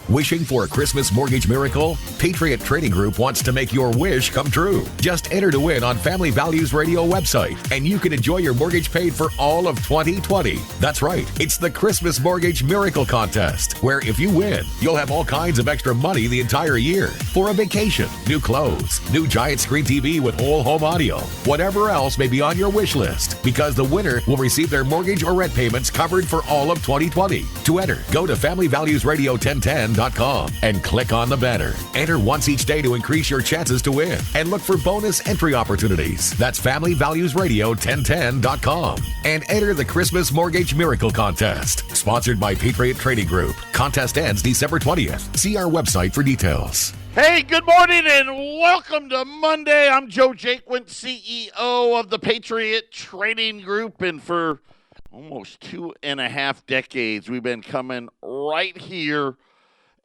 Wishing for a Christmas mortgage miracle? Patriot Trading Group wants to make your wish come true. Just enter to win on Family Values Radio website, and you can enjoy your mortgage paid for all of 2020. That's right. It's the Christmas Mortgage Miracle Contest, where if you win, you'll have all kinds of extra money the entire year for a vacation, new clothes, new giant screen TV with whole home audio, whatever else may be on your wish list, because the winner will receive their mortgage or rent payments covered for all of 2020. To enter, go to FamilyValuesRadio1010.com and click on the banner. Enter once each day to increase your chances to win and look for bonus entry opportunities. That's FamilyValuesRadio1010.com and enter the Christmas Mortgage Miracle Contest, sponsored by Patriot Trading Group. Contest ends December 20th. See our website for details. Hey, good morning and welcome to Monday. I'm Joe Jaquint, CEO of the Patriot Trading Group, and for almost 2.5 decades, we've been coming right here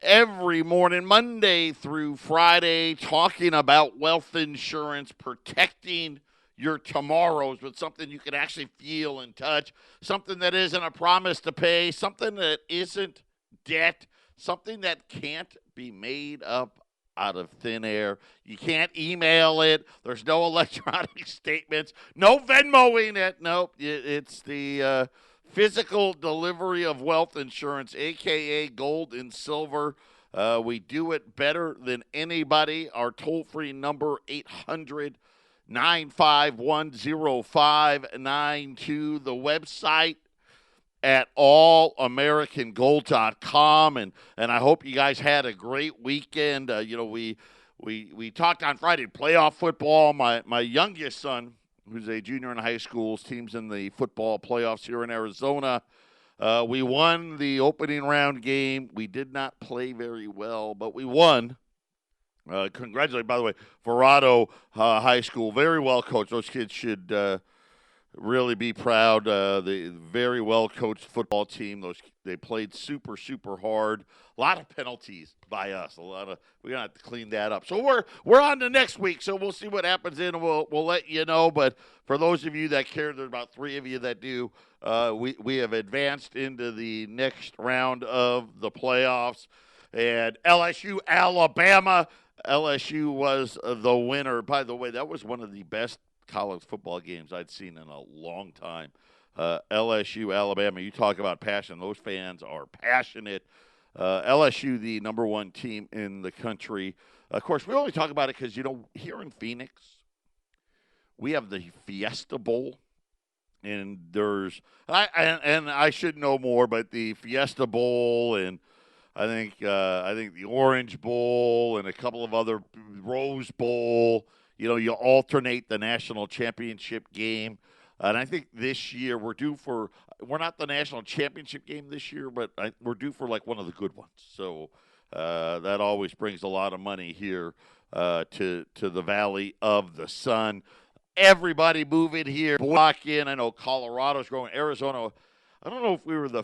every morning, Monday through Friday, talking about wealth insurance, protecting your tomorrows with something you can actually feel and touch, something that isn't a promise to pay, something that isn't debt, something that can't be made up out of thin air. You can't email it. There's no electronic statements, no Venmoing it. Nope, it's the physical delivery of wealth insurance, a.k.a. gold and silver. We do it better than anybody. Our toll-free number, 800-951-0592. The website at allamericangold.com. And I hope you guys had a great weekend. We talked on Friday, playoff football. My youngest son, who's a junior in high school, team's in the football playoffs here in Arizona. We won the opening round game. We did not play very well, but we won. Congratulations, by the way, Verrado High School, very well coached. Those kids should really be proud. The very well coached football team. They played super, super hard. A lot of penalties by us. We're gonna have to clean that up. So we're on to next week. So we'll see what happens and we'll let you know. But for those of you that care, there's about 3 of you that do. We have advanced into the next round of the playoffs, and LSU, Alabama. LSU was the winner. By the way, that was one of the best college football games I'd seen in a long time. LSU, Alabama, you talk about passion. Those fans are passionate. LSU, the number one team in the country. Of course, we only talk about it because, here in Phoenix, we have the Fiesta Bowl. And I should know more, but the Fiesta Bowl and I think the Orange Bowl and a couple of other Rose Bowl. You alternate the national championship game. And I think this year we're not the national championship game this year, but we're due for like one of the good ones. So that always brings a lot of money here to the Valley of the Sun. Everybody moving here, block in. I know Colorado's growing. Arizona, I don't know if we were the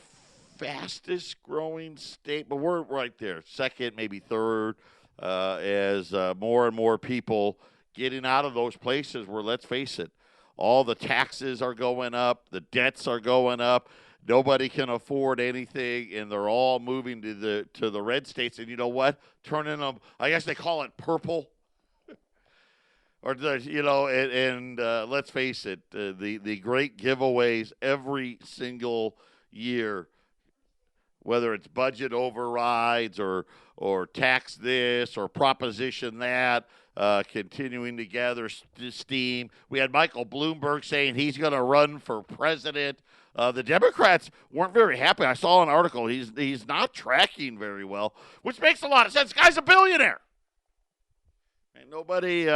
fastest growing state, but we're right there. Second, maybe third, as more and more people getting out of those places where, let's face it, all the taxes are going up, the debts are going up, nobody can afford anything, and they're all moving to the red states. And you know what? Turning them, I guess they call it purple. Or let's face it, the great giveaways every single year, whether it's budget overrides or tax this or proposition that, continuing to gather steam. We had Michael Bloomberg saying he's going to run for president. The Democrats weren't very happy. I saw an article. He's not tracking very well, which makes a lot of sense. The guy's a billionaire. And nobody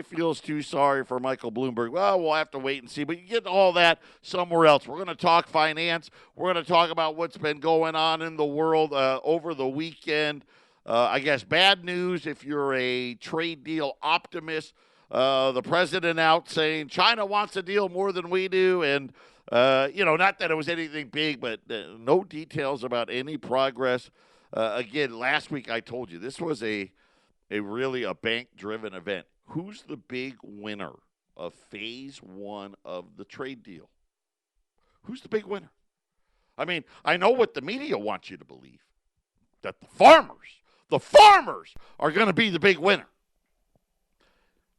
feels too sorry for Michael Bloomberg. Well, we'll have to wait and see. But you get all that somewhere else. We're going to talk finance. We're going to talk about what's been going on in the world over the weekend. I guess bad news if you're a trade deal optimist. The president out saying China wants a deal more than we do. And, not that it was anything big, but no details about any progress. Again, last week I told you this was a bank-driven event. Who's the big winner of phase one of the trade deal? Who's the big winner? I mean, I know what the media wants you to believe. that the farmers are going to be the big winner.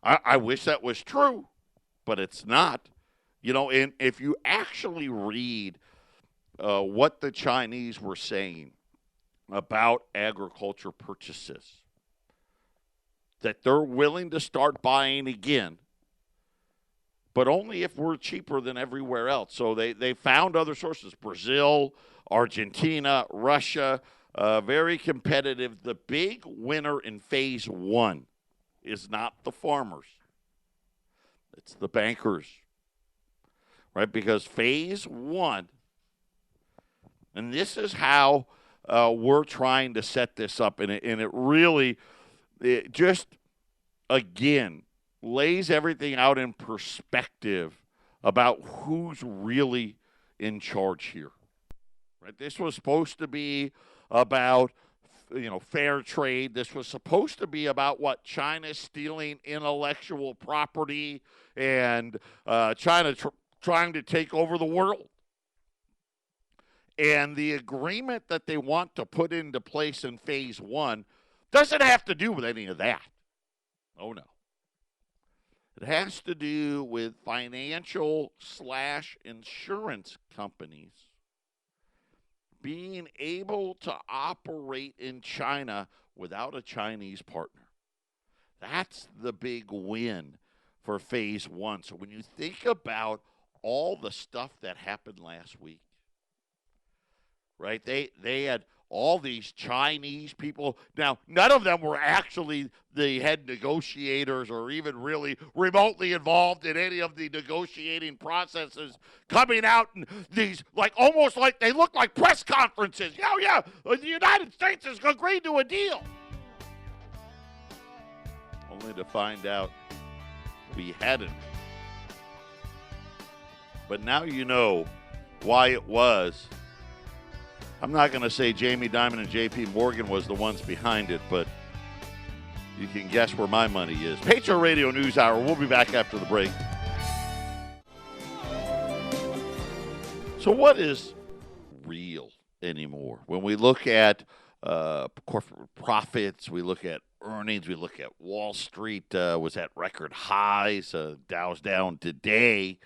I wish that was true, but it's not. And if you actually read what the Chinese were saying about agriculture purchases, that they're willing to start buying again, but only if we're cheaper than everywhere else. So they found other sources, Brazil, Argentina, Russia, very competitive. The big winner in phase one is not the farmers. It's the bankers, right? Because phase one, and this is how we're trying to set this up, and it really just, again, lays everything out in perspective about who's really in charge here. Right? This was supposed to be about fair trade. This was supposed to be about what China stealing intellectual property and China trying to take over the world. And the agreement that they want to put into place in phase one doesn't have to do with any of that. Oh, no. It has to do with financial/insurance companies being able to operate in China without a Chinese partner. That's the big win for phase one. So when you think about all the stuff that happened last week, right, they had all these Chinese people. Now, none of them were actually the head negotiators or even really remotely involved in any of the negotiating processes, coming out and these, almost like they look like press conferences. Yeah, the United States has agreed to a deal. Only to find out we hadn't. But now you know why it was. I'm not going to say Jamie Dimon and J.P. Morgan was the ones behind it, but you can guess where my money is. Patriot Radio News Hour. We'll be back after the break. So what is real anymore? When we look at corporate profits, we look at earnings, we look at Wall Street was at record highs. Dow's down today,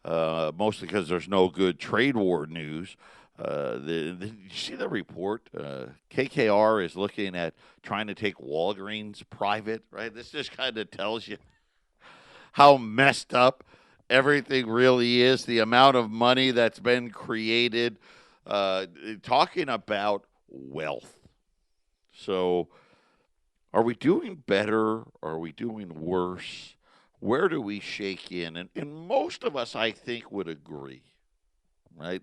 mostly because there's no good trade war news. Did you see the report? KKR is looking at trying to take Walgreens private, right? This just kind of tells you how messed up everything really is, the amount of money that's been created, talking about wealth. So are we doing better? Are we doing worse? Where do we shake in? And most of us, I think, would agree, right?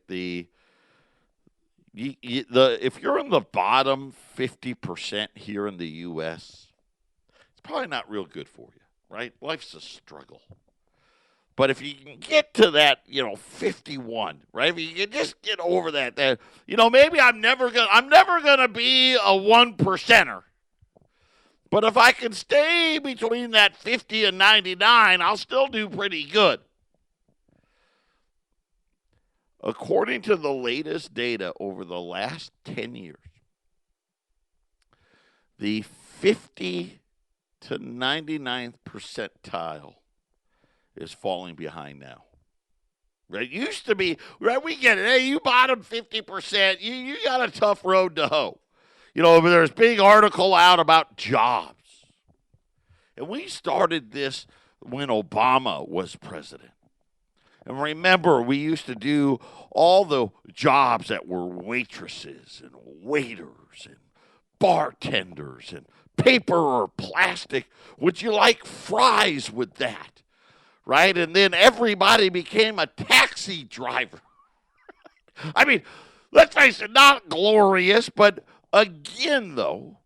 If you're in the bottom 50% here in the U.S., it's probably not real good for you, right? Life's a struggle. But if you can get to that, 51, right? If you can just get over that, maybe I'm never gonna be a 1%er. But if I can stay between that 50 and 99, I'll still do pretty good. According to the latest data over the last 10 years, the 50 to 99th percentile is falling behind now. Right? It used to be, right, we get it. Hey, you bottom 50%, you got a tough road to hoe. There's a big article out about jobs. And we started this when Obama was president. And remember, we used to do all the jobs that were waitresses and waiters and bartenders and paper or plastic. Would you like fries with that? Right? And then everybody became a taxi driver. I mean, let's face it, not glorious, but again, though,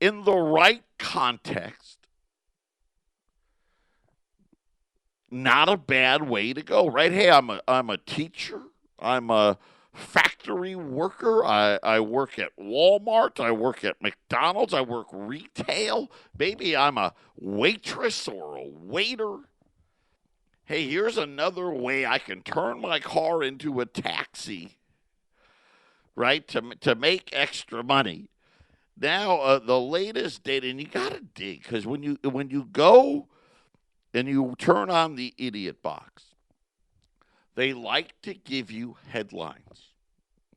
in the right context, not a bad way to go, right? Hey, I'm a teacher. I'm a factory worker. I work at Walmart. I work at McDonald's. I work retail. Maybe I'm a waitress or a waiter. Hey, here's another way I can turn my car into a taxi right, to make extra money. Now, the latest data, and you got to dig, because when you go and you turn on the idiot box, they like to give you headlines,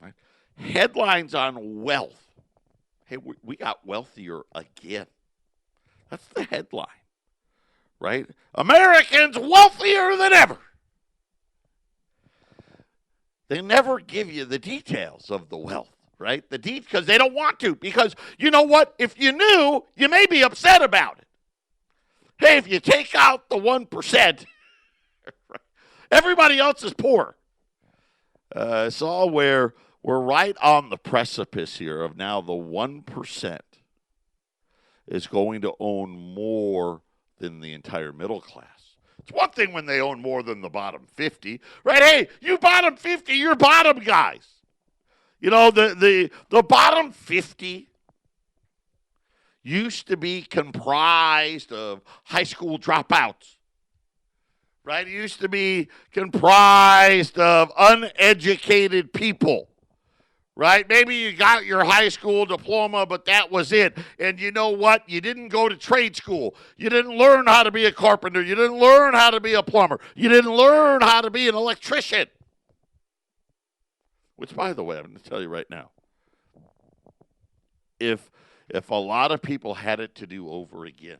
right? Headlines on wealth. Hey, we got wealthier again. That's the headline, right? Americans wealthier than ever. They never give you the details of the wealth, right? Because they don't want to. Because you know what? If you knew, you may be upset about it. Hey, if you take out the 1%, everybody else is poor. So we're right on the precipice here of now the 1% is going to own more than the entire middle class. It's one thing when they own more than the bottom 50, right? Hey, you bottom 50, you're bottom guys. You know, the bottom 50 used to be comprised of high school dropouts, right? It used to be comprised of uneducated people, right? Maybe you got your high school diploma, but that was it. And you know what? You didn't go to trade school. You didn't learn how to be a carpenter. You didn't learn how to be a plumber. You didn't learn how to be an electrician. Which, by the way, I'm going to tell you right now, if a lot of people had it to do over again,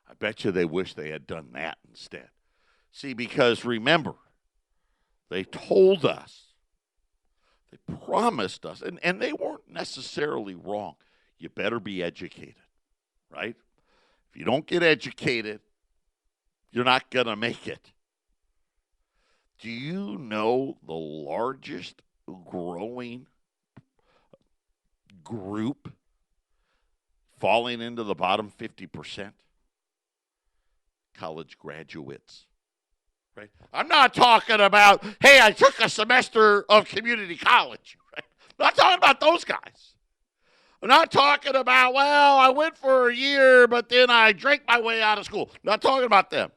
I bet you they wish they had done that instead. See, because remember, they told us, they promised us, and they weren't necessarily wrong. You better be educated, right? If you don't get educated, you're not going to make it. Do you know the largest growing group falling into the bottom 50%? College graduates. Right? I'm not talking about, hey, I took a semester of community college. Right? I'm not talking about those guys. I'm not talking about, well, I went for a year, but then I drank my way out of school. I'm not talking about them.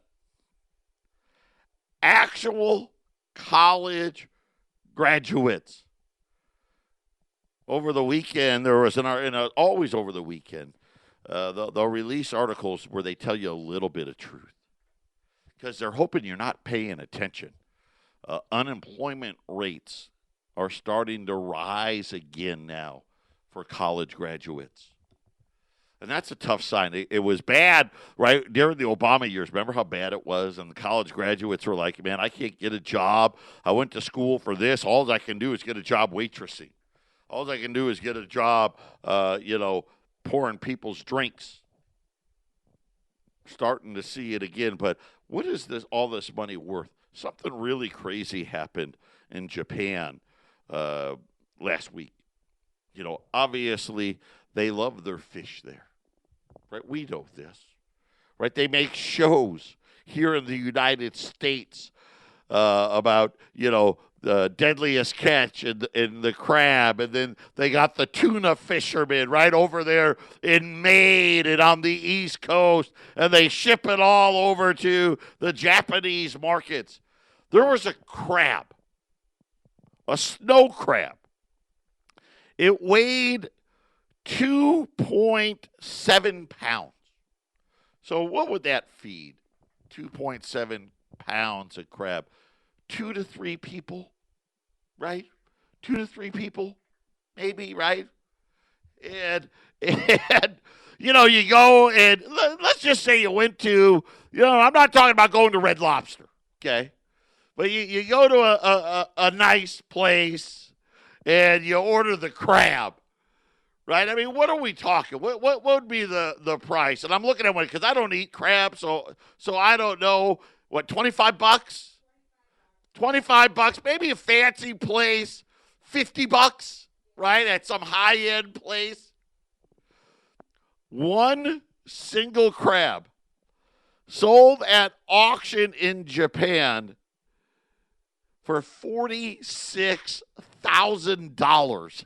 Actual college graduates. Over the weekend, there was always over the weekend, they'll release articles where they tell you a little bit of truth. Because they're hoping you're not paying attention. Unemployment rates are starting to rise again now for college graduates. And that's a tough sign. It was bad, right, during the Obama years. Remember how bad it was? And the college graduates were like, man, I can't get a job. I went to school for this. All I can do is get a job waitressing. All I can do is get a job, pouring people's drinks. Starting to see it again, but what is all this money worth? Something really crazy happened in Japan last week. You know, obviously they love their fish there, right? We know this, right? They make shows here in the United States about, the deadliest catch and the crab, and then they got the tuna fishermen right over there in Maine and on the East Coast, and they ship it all over to the Japanese markets. There was a crab, a snow crab. It weighed 2.7 pounds. So what would that feed? 2.7 pounds of crab. 2 to 3 people, right? 2 to 3 people, maybe, right? And you go and let's just say you went to, I'm not talking about going to Red Lobster, okay? But you go to a nice place and you order the crab, right? I mean, what are we talking? What would be the price? And I'm looking at one because I don't eat crab, so I don't know. What, $25? $25, maybe a fancy place, $50, right, at some high-end place. One single crab sold at auction in Japan for $46,000.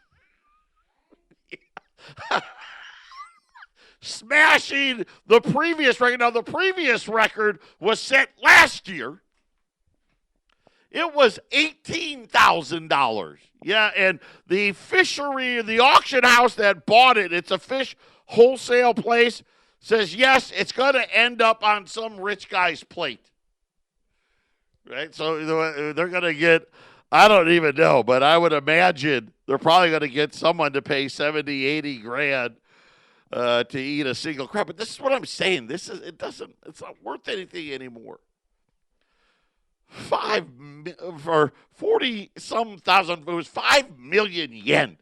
Smashing the previous record. Now, the previous record was set last year. It was $18,000. Yeah, and the fishery, the auction house that bought it, it's a fish wholesale place, says, yes, it's going to end up on some rich guy's plate. Right? So they're going to get, I don't even know, but I would imagine they're probably going to get someone to pay 70, 80 grand to eat a single crab. But this is what I'm saying. It's not worth anything anymore. For 40-some thousand, it was 5 million yen.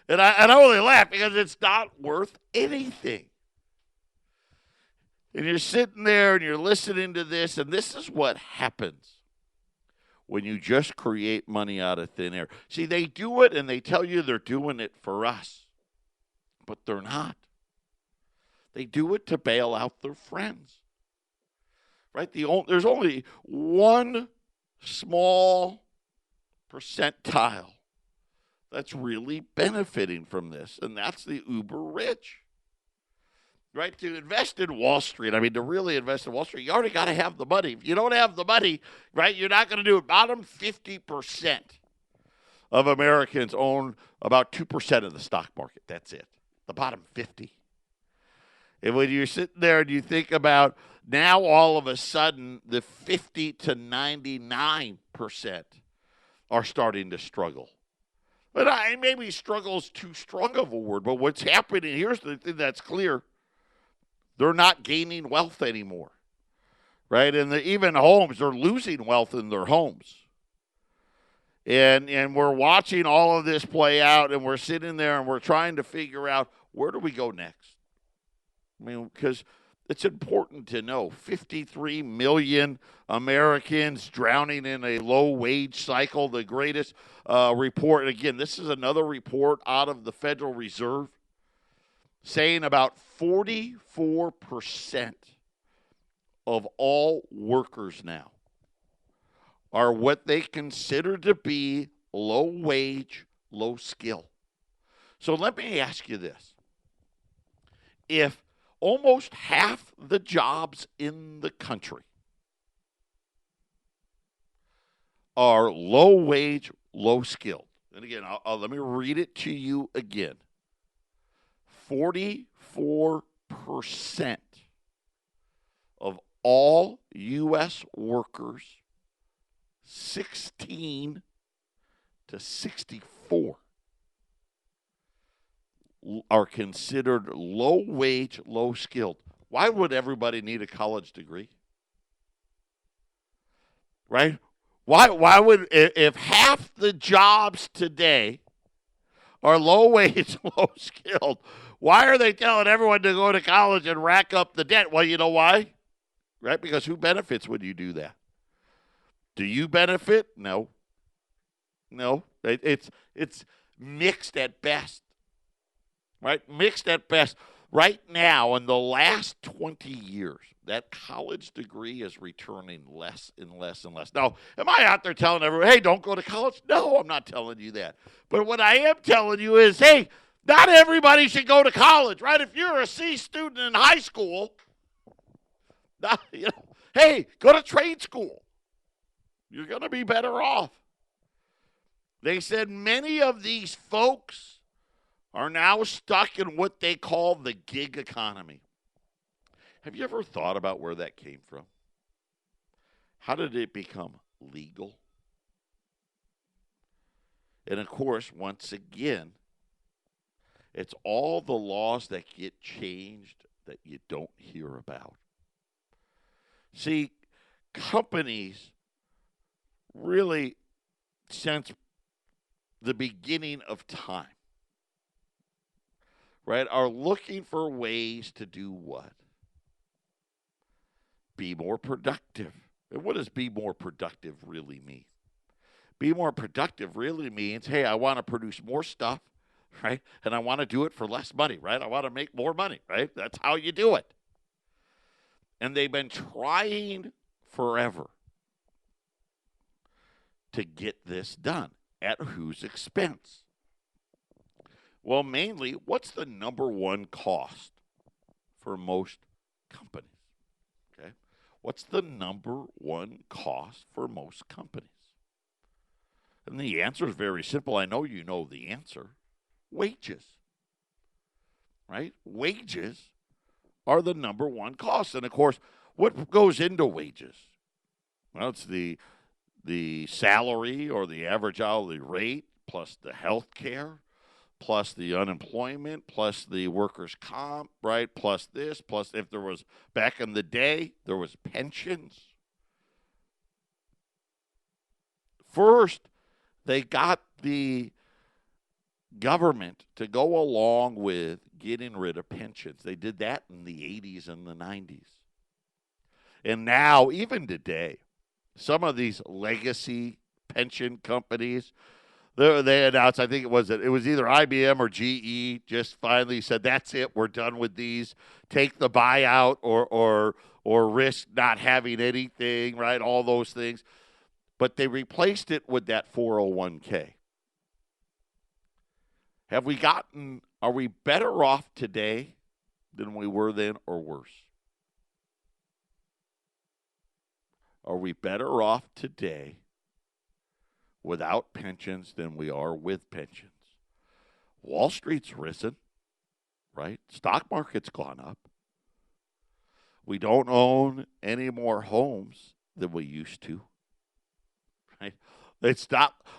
And I only laugh because it's not worth anything. And you're sitting there and you're listening to this, and this is what happens when you just create money out of thin air. See, they do it and they tell you they're doing it for us, but they're not. They do it to bail out their friends. Right? There's only one small percentile that's really benefiting from this, and that's the uber rich. Right? To invest in Wall Street, to really invest in Wall Street, you already got to have the money. If you don't have the money, right, you're not going to do it. Bottom 50% of Americans own about 2% of the stock market. That's it. The bottom 50. And when you're sitting there and you think about now all of a sudden the 50 to 99% are starting to struggle. But maybe struggle is too strong of a word, but what's happening, here's the thing that's clear. They're not gaining wealth anymore, right? And even homes, they're losing wealth in their homes. And we're watching all of this play out, and we're sitting there and we're trying to figure out, where do we go next? Because it's important to know 53 million Americans drowning in a low-wage cycle, the greatest report. Again, this is another report out of the Federal Reserve saying about 44% of all workers now are what they consider to be low-wage, low-skill. So let me ask you this. If almost half the jobs in the country are low-wage, low-skilled, and again, let me read it to you again. 44% of all U.S. workers 16 to 64 are considered low-wage, low-skilled. Why would everybody need a college degree? Right? Why would, if half the jobs today are low-wage, low-skilled, why are they telling everyone to go to college and rack up the debt? Well, you know why? Right? Because who benefits when you do that? Do you benefit? No. It's mixed at best. Right? Mixed at best. Right now, in the last 20 years, that college degree is returning less and less and less. Now, am I out there telling everyone, hey, don't go to college? No, I'm not telling you that. But what I am telling you is, hey, not everybody should go to college, right? If you're a C student in high school, hey, go to trade school. You're going to be better off. They said many of these folks are now stuck in what they call the gig economy. Have you ever thought about where that came from? How did it become legal? And of course, once again, it's all the laws that get changed that you don't hear about. See, companies really, since the beginning of time, right, are looking for ways to do what? Be more productive. And what does be more productive really mean? Be more productive really means, hey, I want to produce more stuff, right? And I want to do it for less money, right? I want to make more money, right? That's how you do it. And they've been trying forever to get this done. At whose expense? Well, mainly, what's the number one cost for most companies? Okay. What's the number one cost for most companies? And the answer is very simple. I know you know the answer. Wages. Right? Wages are the number one cost. And, of course, what goes into wages? Well, it's the salary or the average hourly rate plus the health care, plus the unemployment, plus the workers' comp, right? Plus this, plus if there was, back in the day, there was pensions. First, they got the government to go along with getting rid of pensions. They did that in the 80s and the 90s. And now, even today, some of these legacy pension companies, they announced, I think it was either IBM or GE, just finally said, that's it, we're done with these. Take the buyout or risk not having anything, right? All those things. But they replaced it with that 401k. Are we better off today than we were then or worse? Are we better off today without pensions than we are with pensions? Wall Street's risen, right? Stock market's gone up. We don't own any more homes than we used to, right?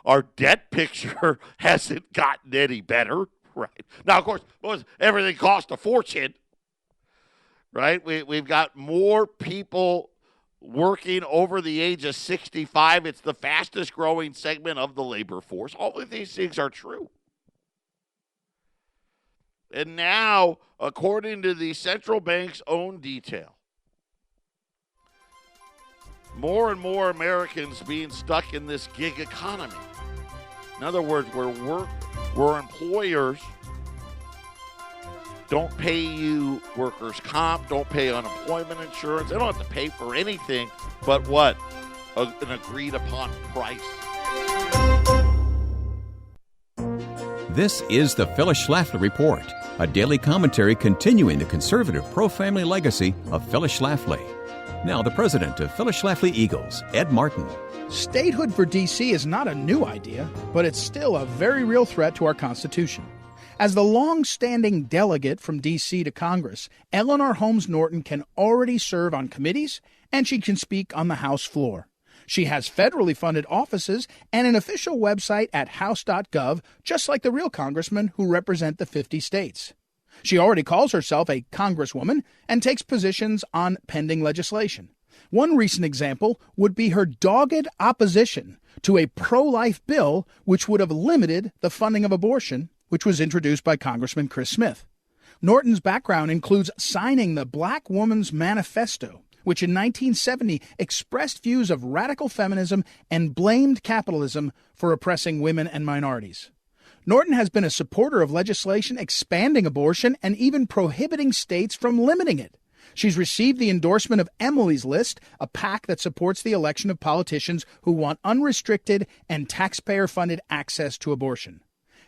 Our debt picture hasn't gotten any better, right? Now, of course, everything costs a fortune, right? We've got more people working over the age of 65. It's the fastest growing segment of the labor force. All of these things are true. And now, according to the central bank's own detail, more and more Americans being stuck in this gig economy. In other words, where employers don't pay you workers' comp, don't pay unemployment insurance. They don't have to pay for anything but what? An agreed-upon price. This is the Phyllis Schlafly Report, a daily commentary continuing the conservative pro-family legacy of Phyllis Schlafly. Now, the president of Phyllis Schlafly Eagles, Ed Martin. Statehood for D.C. is not a new idea, but it's still a very real threat to our Constitution. As the long-standing delegate from D.C. to Congress, Eleanor Holmes Norton can already serve on committees, and she can speak on the House floor. She has federally funded offices and an official website at house.gov, just like the real congressmen who represent the 50 states. She already calls herself a congresswoman and takes positions on pending legislation. One recent example would be her dogged opposition to a pro-life bill which would have limited the funding of abortion, which was introduced by Congressman Chris Smith. Norton's background includes signing the Black Woman's Manifesto, which in 1970 expressed views of radical feminism and blamed capitalism for oppressing women and minorities. Norton has been a supporter of legislation expanding abortion and even prohibiting states from limiting it. She's received the endorsement of Emily's List, a PAC that supports the election of politicians who want unrestricted and taxpayer-funded access to abortion.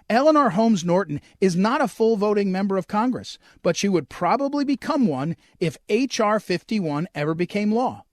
Eleanor Holmes Norton is not a full voting member of Congress, but she would probably become one if H.R. 51 ever became law.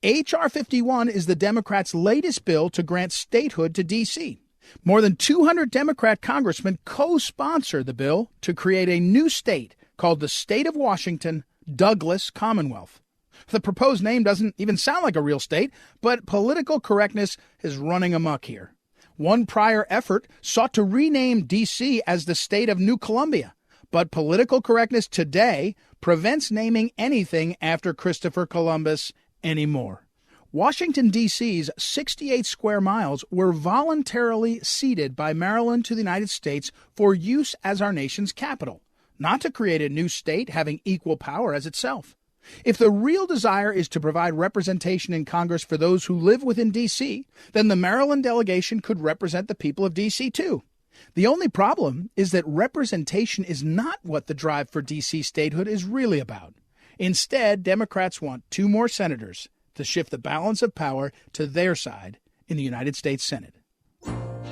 H.R. 51 is the Democrats' latest bill to grant statehood to D.C. More than 200 Democrat congressmen co-sponsor the bill to create a new state called the State of Washington, Douglas Commonwealth. The proposed name doesn't even sound like a real state, but political correctness is running amok here. One prior effort sought to rename D.C. as the state of New Columbia, but political correctness today prevents naming anything after Christopher Columbus anymore. Washington, D.C.'s 68 square miles were voluntarily ceded by Maryland to the United States for use as our nation's capital, not to create a new state having equal power as itself. If the real desire is to provide representation in Congress for those who live within D.C., then the Maryland delegation could represent the people of D.C. too. The only problem is that representation is not what the drive for D.C. statehood is really about. Instead, Democrats want 2 more senators to shift the balance of power to their side in the United States Senate.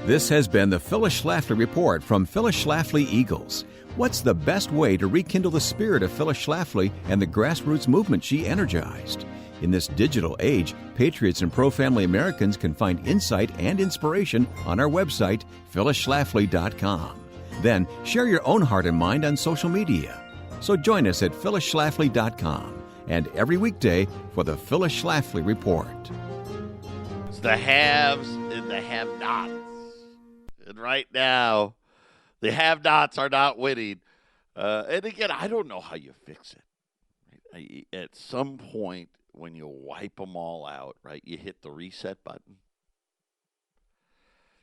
This has been the Phyllis Schlafly Report from Phyllis Schlafly Eagles. What's the best way to rekindle the spirit of Phyllis Schlafly and the grassroots movement she energized? In this digital age, patriots and pro-family Americans can find insight and inspiration on our website, phyllisschlafly.com. Then share your own heart and mind on social media. So join us at phyllisschlafly.com and every weekday for the Phyllis Schlafly Report. It's the haves and the have-nots. And right now, the have-nots are not winning. And again, I don't know how you fix it. At some point, when you wipe them all out, right, you hit the reset button.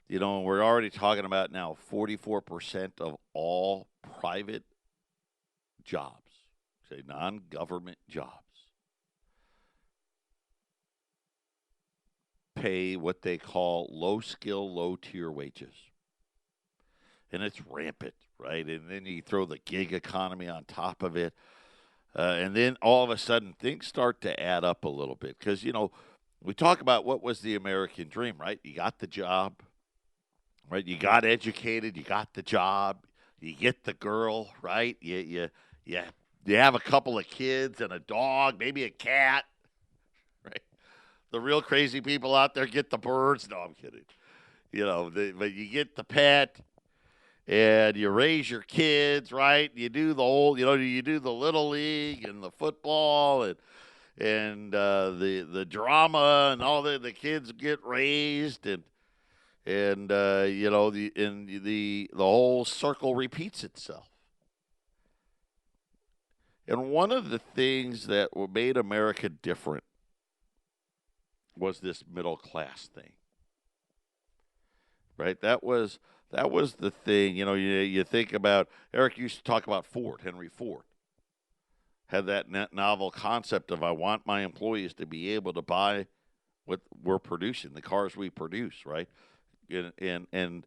You know, we're already talking about now 44% of all private jobs, say non-government jobs, pay what they call low-skill, low-tier wages. And it's rampant, right? And then you throw the gig economy on top of it. And then all of a sudden things start to add up a little bit. Because, you know, we talk about what was the American dream, right? You got the job, right? You got educated, you got the job, you get the girl, right? You have a couple of kids and a dog, maybe a cat, right? The real crazy people out there get the birds. No, I'm kidding. You know, but you get the pet. And you raise your kids, right? You do the whole, you do the little league and the football and the drama and all the kids get raised and the whole circle repeats itself. And one of the things that made America different was this middle class thing, right? That was the thing. You know, you think about, Eric used to talk about Ford, Henry Ford. Had that novel concept of, I want my employees to be able to buy what we're producing, the cars we produce, right? And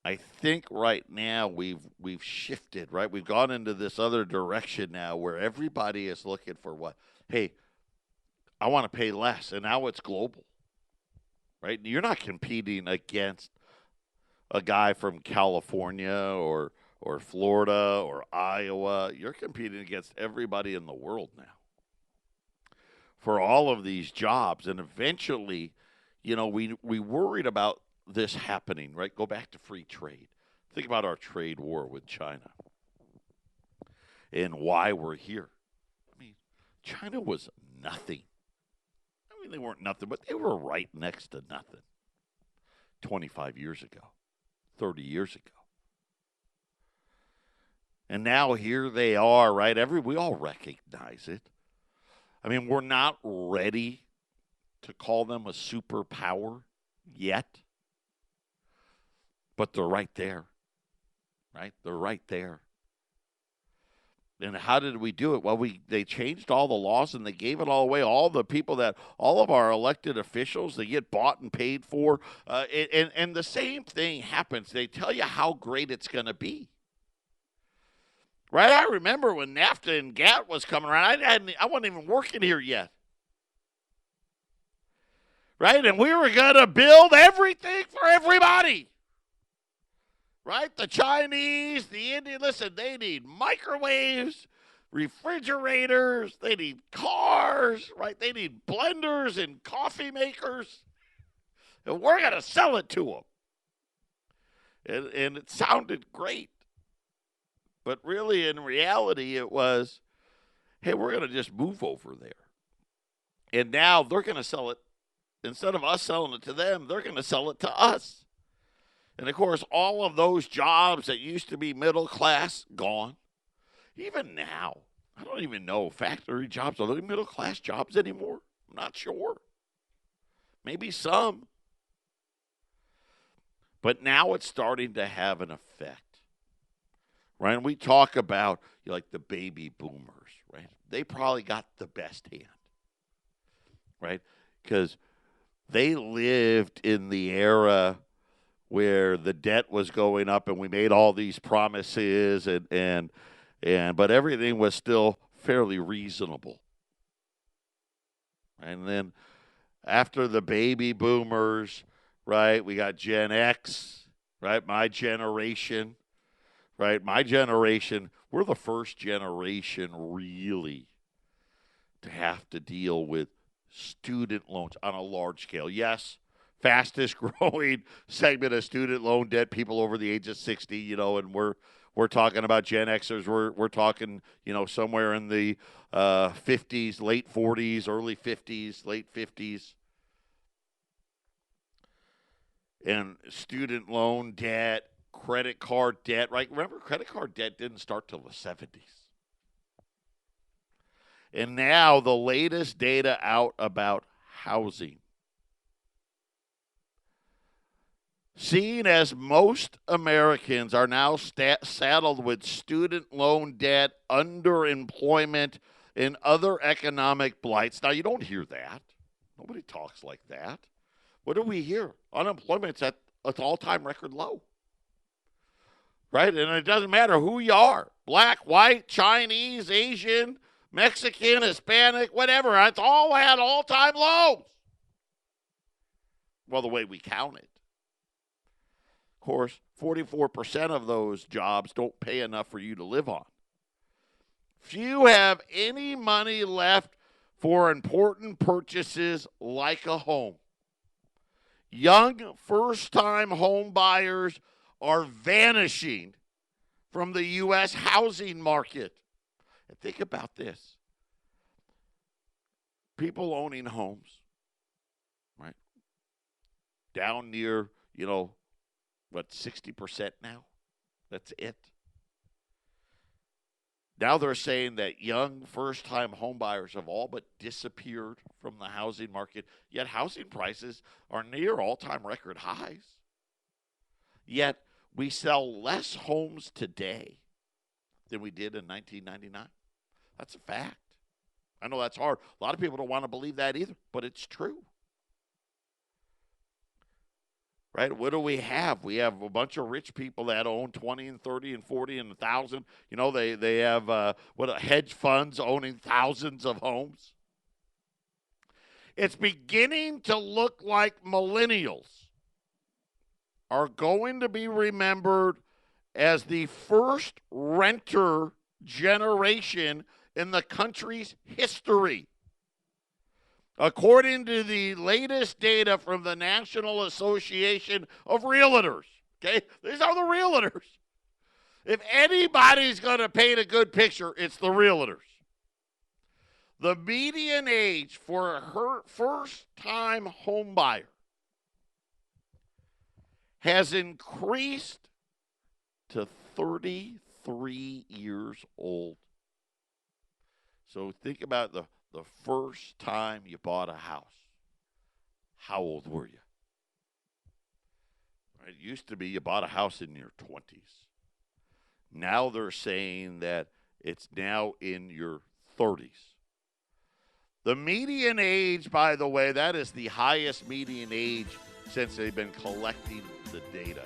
I think right now we've shifted, right? We've gone into this other direction now where everybody is looking for what? Hey, I want to pay less, and now it's global, right? You're not competing against a guy from California or Florida or Iowa. You're competing against everybody in the world now for all of these jobs. And eventually, you know, we worried about this happening, right? Go back to free trade. Think about our trade war with China and why we're here. I mean, China was nothing. I mean, they weren't nothing, but they were right next to nothing 25 years ago. 30 years ago. And now here they are, right? We all recognize it. I mean, we're not ready to call them a superpower yet. But they're right there. Right? They're right there. And how did we do it? Well, they changed all the laws and they gave it all away. All of our elected officials, they get bought and paid for. And the same thing happens. They tell you how great it's going to be. Right? I remember when NAFTA and GATT was coming around. I wasn't even working here yet. Right? And we were going to build everything for everybody. Right? The Chinese, the Indian, listen, they need microwaves, refrigerators, they need cars, right? They need blenders and coffee makers. And we're going to sell it to them. And it sounded great. But really, in reality, it was, hey, we're going to just move over there. And now they're going to sell it. Instead of us selling it to them, they're going to sell it to us. And, of course, all of those jobs that used to be middle class, gone. Even now, I don't even know, factory jobs, are they middle class jobs anymore? I'm not sure. Maybe some. But now it's starting to have an effect. Right? And we talk about like the baby boomers, right? They probably got the best hand. Right? Because they lived in the era where the debt was going up and we made all these promises but everything was still fairly reasonable. And then after the baby boomers, right, we got Gen X, right, my generation, right, we're the first generation really to have to deal with student loans on a large scale. Yes, fastest growing segment of student loan debt, people over the age of 60, and we're talking about Gen Xers. We're talking, somewhere in the 50s, late 40s, early 50s, late 50s. And student loan debt, credit card debt, right? Remember, credit card debt didn't start till the 70s. And now the latest data out about housing. Seeing as most Americans are now saddled with student loan debt, underemployment, and other economic blights. Now, you don't hear that. Nobody talks like that. What do we hear? Unemployment's at an all-time record low. Right? And it doesn't matter who you are. Black, white, Chinese, Asian, Mexican, Hispanic, whatever. It's all at all-time lows. Well, the way we count it. Of course, 44% of those jobs don't pay enough for you to live on. Few have any money left for important purchases like a home. Young first-time home buyers are vanishing from the U.S. housing market. And think about this. People owning homes, right? Down near, 60% now? That's it. Now they're saying that young first-time home buyers have all but disappeared from the housing market, yet housing prices are near all-time record highs. Yet we sell less homes today than we did in 1999. That's a fact. I know that's hard. A lot of people don't want to believe that either, but it's true. Right? What do we have? We have a bunch of rich people that own 20 and 30 and 40 and 1,000. They have hedge funds owning thousands of homes. It's beginning to look like millennials are going to be remembered as the first renter generation in the country's history. According to the latest data from the National Association of Realtors, okay? These are the realtors. If anybody's going to paint a good picture, it's the realtors. The median age for her first-time home buyer has increased to 33 years old. So think about the first time you bought a house. How old were you? It used to be you bought a house in your 20s. Now they're saying that it's now in your 30s. The median age, by the way, that is the highest median age since they've been collecting the data.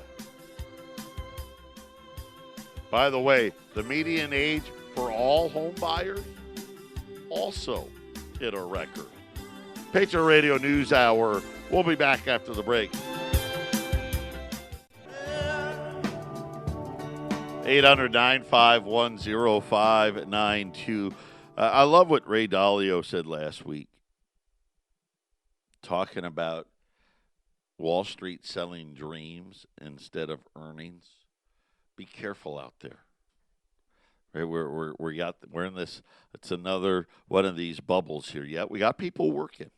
By the way, the median age for all home buyers also hit a record. Patriot Radio News Hour. We'll be back after the break. 800-951-0592. I love what Ray Dalio said last week, talking about Wall Street selling dreams instead of earnings. Be careful out there. Right, we're in this. It's another one of these bubbles here. Yeah, we got people working.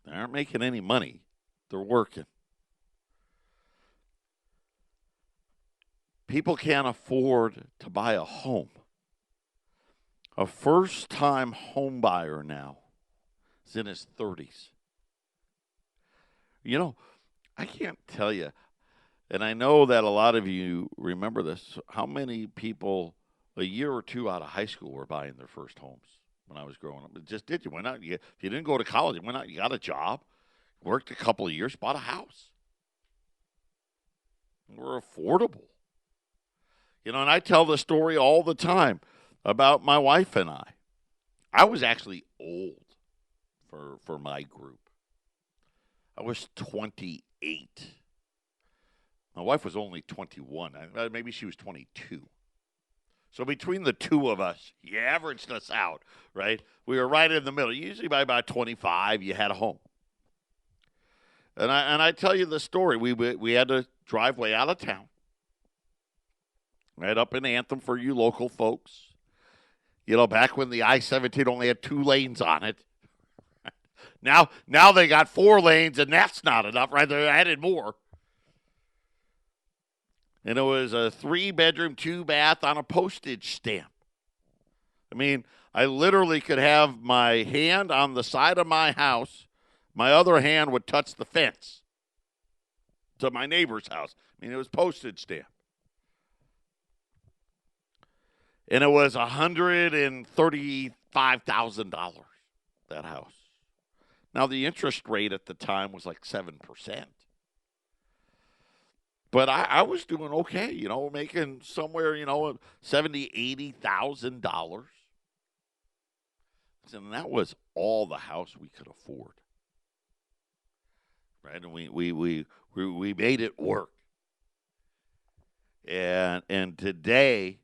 They aren't making any money. They're working. People can't afford to buy a home. A first-time home buyer now is in his 30s. I can't tell you, and I know that a lot of you remember this, how many people a year or two out of high school were buying their first homes when I was growing up. It just did. You went out. If you didn't go to college, you went out. You got a job, worked a couple of years, bought a house. We're affordable. And I tell the story all the time about my wife and I. I was actually old for my group. I was 28. My wife was only 21. Maybe she was 22. So between the two of us, you averaged us out, right? We were right in the middle. Usually by about 25, you had a home. And I tell you the story. We had to drive way out of town, right up in Anthem for you local folks. You know, back when the I-17 only had 2 lanes on it. Now they got 4 lanes, and that's not enough, right? They added more. And it was a 3-bedroom, 2-bath on a postage stamp. I mean, I literally could have my hand on the side of my house. My other hand would touch the fence to my neighbor's house. I mean, it was postage stamp. And it was $135,000, that house. Now, the interest rate at the time was like 7%. But I was doing okay, you know, making somewhere, you know, $70,000, $80,000. And that was all the house we could afford. Right? And we made it work. And today,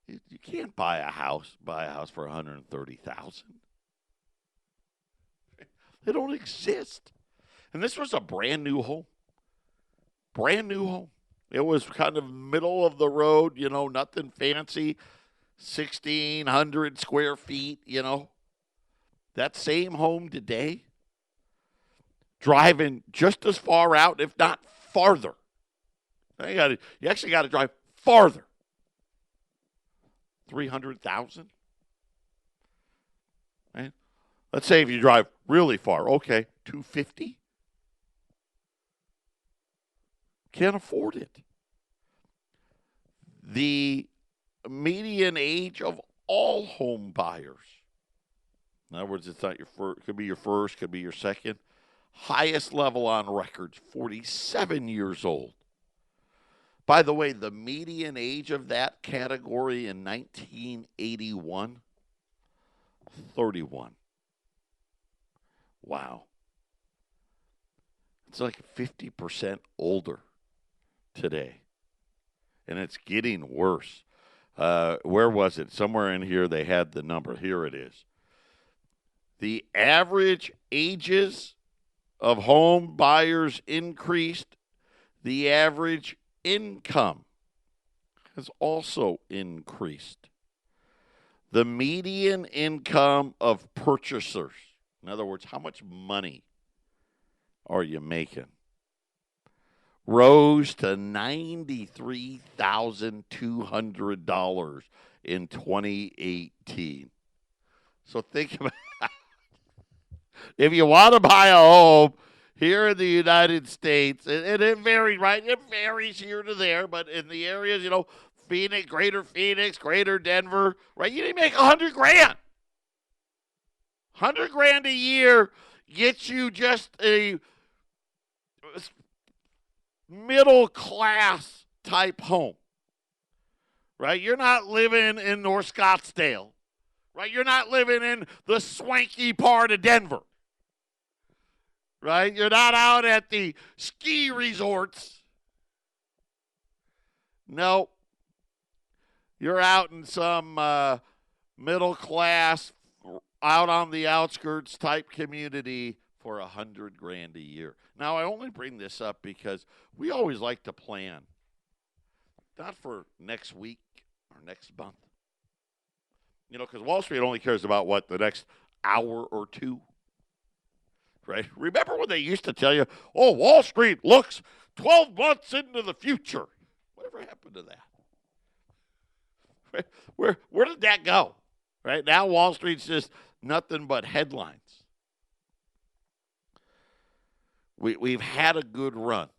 you can't buy a house for $130,000. They don't exist. And this was a brand new home. Brand new home. It was kind of middle of the road, you know, nothing fancy. 1,600 square feet, you know. That same home today, driving just as far out, if not farther. You actually got to drive farther. $300,000. Right? Let's say if you drive really far, okay, $250,000. Can't afford it. The median age of all home buyers. In other words, it's not your first, could be your first, could be your second. Highest level on record, 47 years old. By the way, the median age of that category in 1981, 31. Wow. It's like 50% older today. And it's getting worse. Where was it? Somewhere in here they had the number. Here it is. The average ages of home buyers increased. The average income has also increased. The median income of purchasers, in other words, how much money are you making, rose to $93,200 in 2018. So think about if you want to buy a home here in the United States, and it varies, right? It varies here to there, but in the areas, you know, Phoenix, Greater Denver, right? You need to make $100,000. $100,000 a year gets you just a middle class type home, right? You're not living in North Scottsdale, right? You're not living in the swanky part of Denver, right? You're not out at the ski resorts. No. You're out in some middle class, out on the outskirts type community for $100,000 a year. Now, I only bring this up because we always like to plan, not for next week or next month. You know, because Wall Street only cares about what, the next hour or two, right? Remember when they used to tell you, oh, Wall Street looks 12 months into the future. Whatever happened to that? Right? Where did that go? Right now, Wall Street's just nothing but headlines. We've had a good run.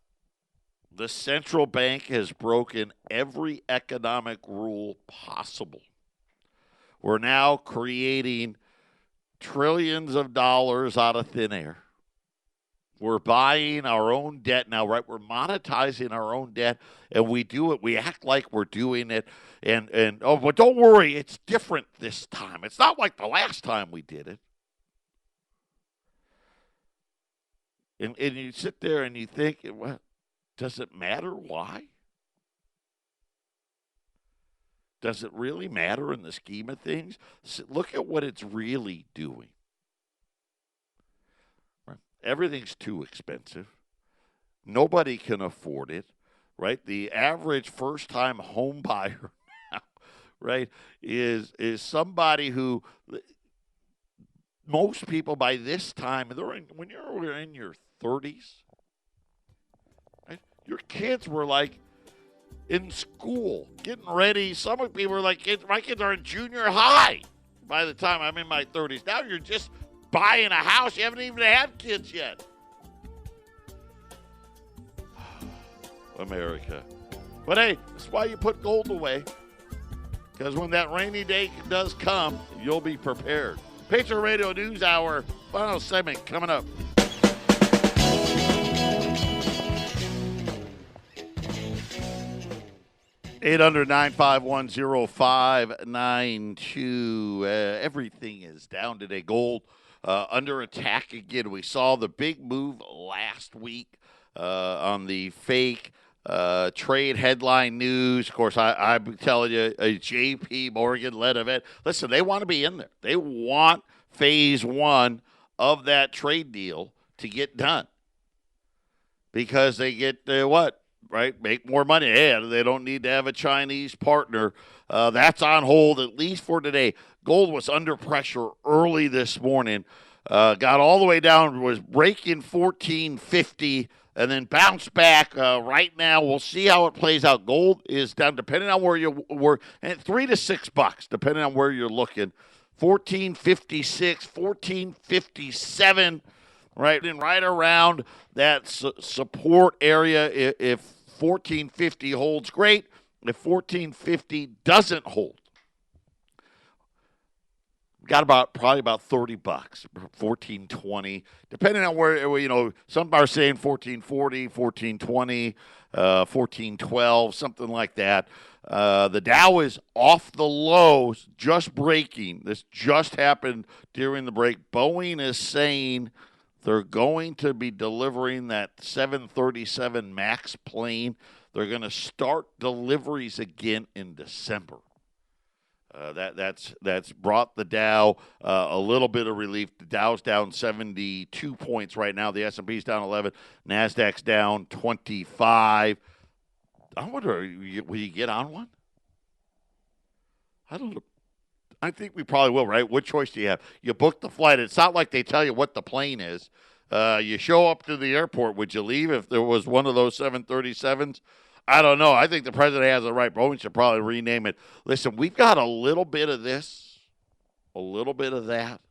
The central bank has broken every economic rule possible. We're now creating trillions of dollars out of thin air. We're buying our own debt now, right? We're monetizing our own debt, and we do it. We act like we're doing it. But don't worry, it's different this time. It's not like the last time we did it. And you sit there and you think, well, does it matter why? does it really matter in the scheme of things? Look at what it's really doing. Right? Everything's too expensive. Nobody can afford it, right? The average first-time home buyer now, right, is somebody who most people by this time, when you're in your 30s, right, your kids were like in school, getting ready. Some people were like, my kids are in junior high by the time I'm in my 30s. Now you're just buying a house. You haven't even had kids yet. America. But hey, that's why you put gold away. Because when that rainy day does come, you'll be prepared. Patriot Radio News Hour, final segment coming up. $800-951-0592. Everything is down today. Gold under attack again. We saw the big move last week on the fake trade headline news. Of course, I'm telling you, a J.P. Morgan led event. Listen, they want to be in there. They want phase one of that trade deal to get done because they get what? Right? Make more money. Hey, they don't need to have a Chinese partner. That's on hold, at least for today. Gold was under pressure early this morning. Got all the way down, was breaking 1450, and then bounced back. Right now, we'll see how it plays out. Gold is down, depending on where you were, and $3 to $6, depending on where you're looking. 1456, 1457, right? And right around that support area. If 1450 holds, great. If 1450 doesn't hold, got probably about $30, 1420, depending on where, some are saying 1440, 1420, 1412, something like that. The Dow is off the lows, just breaking. This just happened during the break. Boeing is saying they're going to be delivering that 737 MAX plane. They're going to start deliveries again in December. That's brought the Dow a little bit of relief. The Dow's down 72 points right now. The S&P's down 11. NASDAQ's down 25. I wonder, will you get on one? I don't know. I think we probably will, right? What choice do you have? You book the flight. It's not like they tell you what the plane is. You show up to the airport. Would you leave if there was one of those 737s? I don't know. I think the president has it right. Boeing should probably rename it. Listen, we've got a little bit of this, a little bit of that.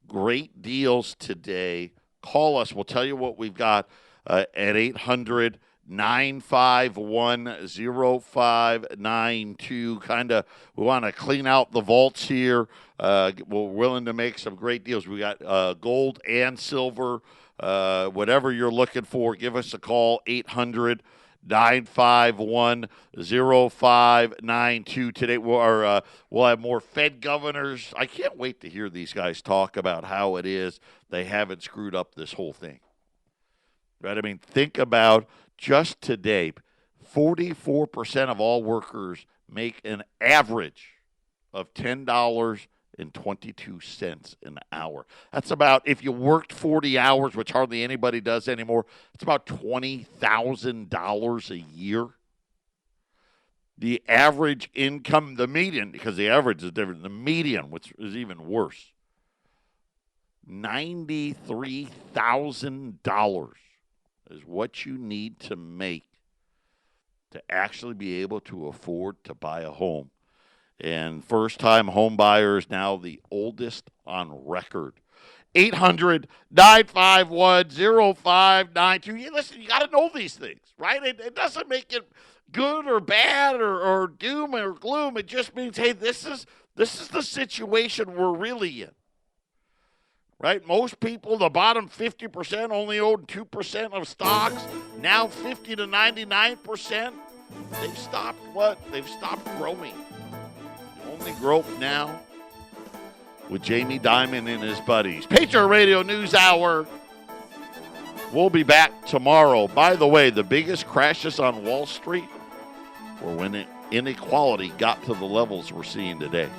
Great deals today. Call us. We'll tell you what we've got at 800-951-0592. We want to clean out the vaults here. We're willing to make some great deals. We got gold and silver. Whatever you're looking for, give us a call, 800-951-0592. Today we'll have more Fed governors. I can't wait to hear these guys talk about how it is they haven't screwed up this whole thing. Right? I mean, think about just today, 44% of all workers make an average of $10.22 an hour. That's about, if you worked 40 hours, which hardly anybody does anymore, it's about $20,000 a year. The average income, the median, because the average is different, the median, which is even worse, $93,000 is what you need to make to actually be able to afford to buy a home. And first-time home buyers now the oldest on record. 800-951-0592. Listen, you got to know these things, right? It doesn't make it good or bad or doom or gloom. It just means, hey, this is the situation we're really in. Right? Most people, the bottom 50% only own 2% of stocks. Now 50 to 99%. They've stopped what? They've stopped growing. The only growth now with Jamie Dimon and his buddies. Patriot Radio News Hour. We'll be back tomorrow. By the way, the biggest crashes on Wall Street were when inequality got to the levels we're seeing today.